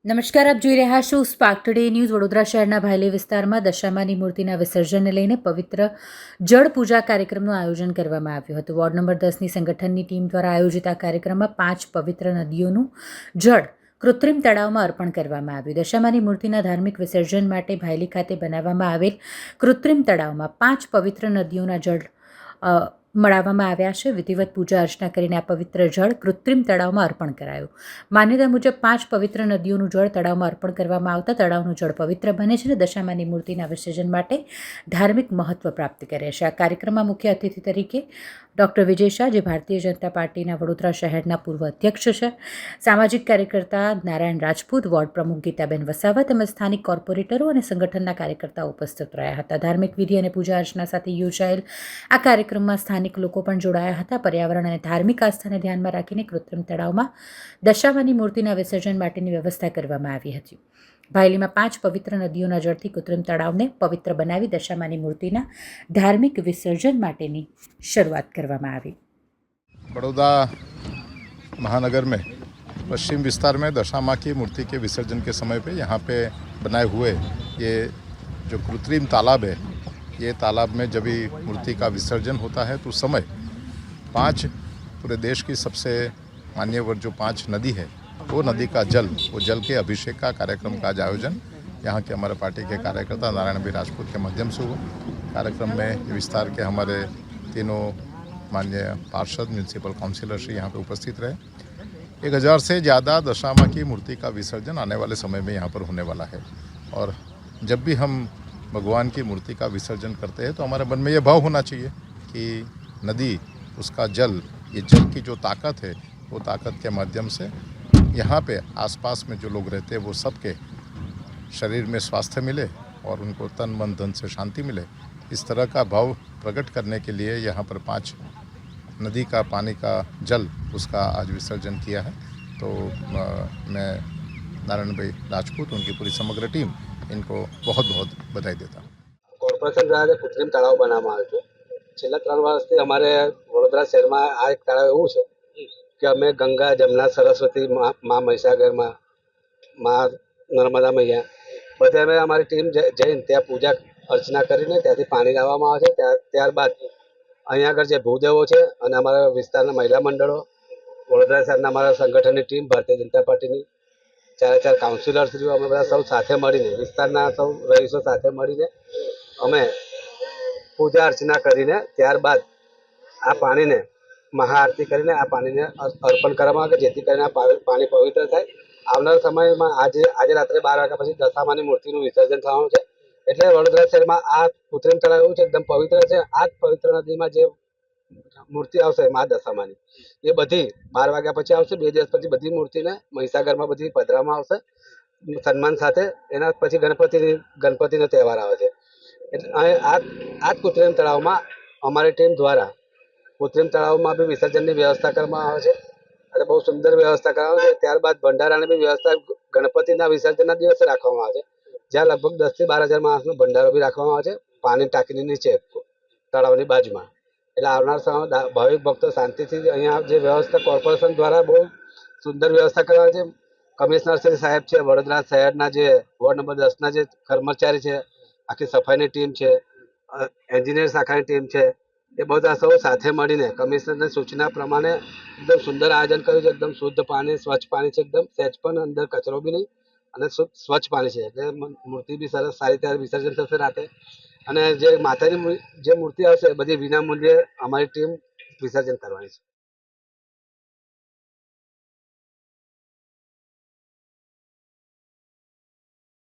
નમસ્કાર, આપ જોઈ રહ્યા છો સ્પાર્ક ટુડે ન્યૂઝ. વડોદરા શહેરના ભાયલી વિસ્તારમાં દશામાની મૂર્તિના વિસર્જનને લઈને પવિત્ર જળ પૂજા કાર્યક્રમનું આયોજન કરવામાં આવ્યું હતું. વોર્ડ નંબર 10ની સંગઠનની ટીમ દ્વારા આયોજિત આ કાર્યક્રમમાં 5 પવિત્ર નદીઓનું જળ કૃત્રિમ તળાવમાં અર્પણ કરવામાં આવ્યું. દશામાની મૂર્તિના ધાર્મિક વિસર્જન માટે ભાયલી ખાતે બનાવવામાં આવેલ કૃત્રિમ તળાવમાં 5 પવિત્ર નદીઓના જળ મળાવવામાં આવ્યા છે. વિધિવત પૂજા અર્ચના કરીને આ પવિત્ર જળ કૃત્રિમ તળાવમાં અર્પણ કરાયું. માન્યતા મુજબ 5 પવિત્ર નદીઓનું જળ તળાવમાં અર્પણ કરવામાં આવતા તળાવનું જળ પવિત્ર બને છે અને દશામાની મૂર્તિના વિસર્જન માટે ધાર્મિક મહત્વ પ્રાપ્ત કરે છે. આ કાર્યક્રમમાં મુખ્ય અતિથિ તરીકે ડૉક્ટર વિજય શાહ, જે ભારતીય જનતા પાર્ટીના વડોદરા શહેરના પૂર્વ અધ્યક્ષ છે, સામાજિક કાર્યકર્તા નારાયણ રાજપૂત, વોર્ડ પ્રમુખ ગીતાબેન વસાવા તેમજ સ્થાનિક કોર્પોરેટરો અને સંગઠનના કાર્યકર્તાઓ ઉપસ્થિત રહ્યા હતા. ધાર્મિક વિધિ અને પૂજા અર્ચના સાથે યોજાયેલ આ કાર્યક્રમમાં સ્થાનિક લોકો પણ જોડાયા હતા. પર્યાવરણ અને ધાર્મિક આસ્થાને ધ્યાનમાં રાખીને કૃત્રિમ તળાવમાં દશામાની મૂર્તિના વિસર્જન માટેની વ્યવસ્થા કરવામાં આવી હતી. ભાયલીમાં 5 પવિત્ર નદીઓના જળથી કૃત્રિમ તળાવને પવિત્ર બનાવી દશામાની મૂર્તિના ધાર્મિક વિસર્જન માટેની શરૂઆત કરવામાં આવી. बड़ौदा महानगर में पश्चिम विस्तार में दशा माँ की मूर्ति के विसर्जन के समय पे यहाँ पे बनाए हुए ये जो कृत्रिम तालाब है, ये तालाब में जब भी मूर्ति का विसर्जन होता है तो उस समय 5 पूरे देश की सबसे मान्यवर जो 5 नदी है, वो नदी का जल, वो जल के अभिषेक का कार्यक्रम का आयोजन यहाँ के हमारे पार्टी के कार्यकर्ता नारायण भाई राजपूत के माध्यम से हुआ. कार्यक्रम में विस्तार के हमारे तीनों माननीय पार्षद, म्यूनसिपल काउंसिलर श्री यहाँ पे उपस्थित रहे. 1000 से ज़्यादा दशा माँ की मूर्ति का विसर्जन आने वाले समय में यहाँ पर होने वाला है. और जब भी हम भगवान की मूर्ति का विसर्जन करते हैं तो हमारे मन में ये भाव होना चाहिए कि नदी, उसका जल, ये जल की जो ताकत है, वो ताकत के माध्यम से यहाँ पे आसपास में जो लोग रहते हैं वो सबके शरीर में स्वास्थ्य मिले और उनको तन मन धन से शांति मिले. इस तरह का भाव प्रकट करने के लिए यहाँ पर 5 नदी का पानी का जल, उसका आज विसर्जन किया है. तो मैं नारायण भाई राजपूत, उनकी पूरी समग्र टीम, इनको बहुत बहुत बधाई देता हूँ. કોર્પોરેશન દ્વારા કૃત્રિમ તળાવ બનાવવામાં આવ્યું છે. છેલ્લા 3 વર્ષથી અમારે વડોદરા શહેરમાં આ એક તળાવ એવું છે કે અમે ગંગા, જમના, સરસ્વતી, મા મહીસાગરમાં, મા નર્મદા મૈયા બધે અમે અમારી ટીમ જઈને ત્યાં પૂજા અર્ચના કરીને ત્યાંથી પાણી લાવવામાં આવે છે. ત્યારબાદ અહીંયા આગળ જે ભૂદેવો છે અને અમારા વિસ્તારના મહિલા મંડળો, વડોદરા શહેરના અમારા સંગઠનની ટીમ, ભારતીય જનતા પાર્ટીની 4 કાઉન્સિલરશ્રીઓ, અમે બધા સૌ સાથે મળીને, વિસ્તારના સૌ રહીશો સાથે મળીને અમે પૂજા અર્ચના કરીને ત્યારબાદ આ પાણીને મહાઆરતી કરીને આ પાણીને અર્પણ કરવામાં આવે, જેથી કરીને આ પાણી પવિત્ર થાય. આવનારા સમયમાં આજે રાત્રે 12 વાગ્યા પછી દશામાની મૂર્તિનું વિસર્જન થવાનું છે. એટલે વડોદરા શહેરમાં આ કૃત્રિમ તળાવ એવું છે, એકદમ પવિત્ર છે. આ જ પવિત્ર નદીમાં જે મૂર્તિ આવશે મા દશામાની, એ બધી 12 વાગ્યા પછી આવશે. 2 દિવસ પછી બધી મૂર્તિને મહીસાગરમાં બધી પધરાવવામાં આવશે સન્માન સાથે. એના પછી ગણપતિનો તહેવાર આવે છે. એટલે આ જ કૃત્રિમ તળાવમાં અમારી ટીમ દ્વારા કૃત્રિમ તળાવમાં બી વિસર્જનની વ્યવસ્થા કરવામાં આવે છે અને બહુ સુંદર વ્યવસ્થા કરવામાં આવે છે. ત્યારબાદ ભંડારાની બી વ્યવસ્થા ગણપતિના વિસર્જનના દિવસે રાખવામાં આવે છે, જ્યાં લગભગ 10 થી 12 હજાર માણસનો ભંડારો બી રાખવામાં આવે છે પાણી ટાંકીની નીચે તળાવની બાજુમાં. એટલે આવનાર સમયમાં ભાવિક ભક્તો શાંતિથી અહીંયા જે વ્યવસ્થા કોર્પોરેશન દ્વારા બહુ સુંદર વ્યવસ્થા કરવામાં છે. કમિશનર શ્રી સાહેબ છે, વડોદરા શહેરના જે વોર્ડ નંબર 10ના જે કર્મચારી છે, આખી સફાઈની ટીમ છે, એન્જિનિયર શાખાની ટીમ છે, એ બધા સૌ સાથે મળીને કમિશનરની સૂચના પ્રમાણે એકદમ સુંદર આયોજન કર્યું છે. એકદમ શુદ્ધ પાણી, સ્વચ્છ પાણી છે, એકદમ સહેજ પણ અંદર કચરો બી નહીં અને સ્વચ્છ પાણી છે. એટલે મૂર્તિ બી સરસ સારી રીતે વિસર્જન થશે રાતે. અને જે માતાની જે મૂર્તિ આવશે બધી વિના મૂલ્યે અમારી ટીમ વિસર્જન કરવાની છે.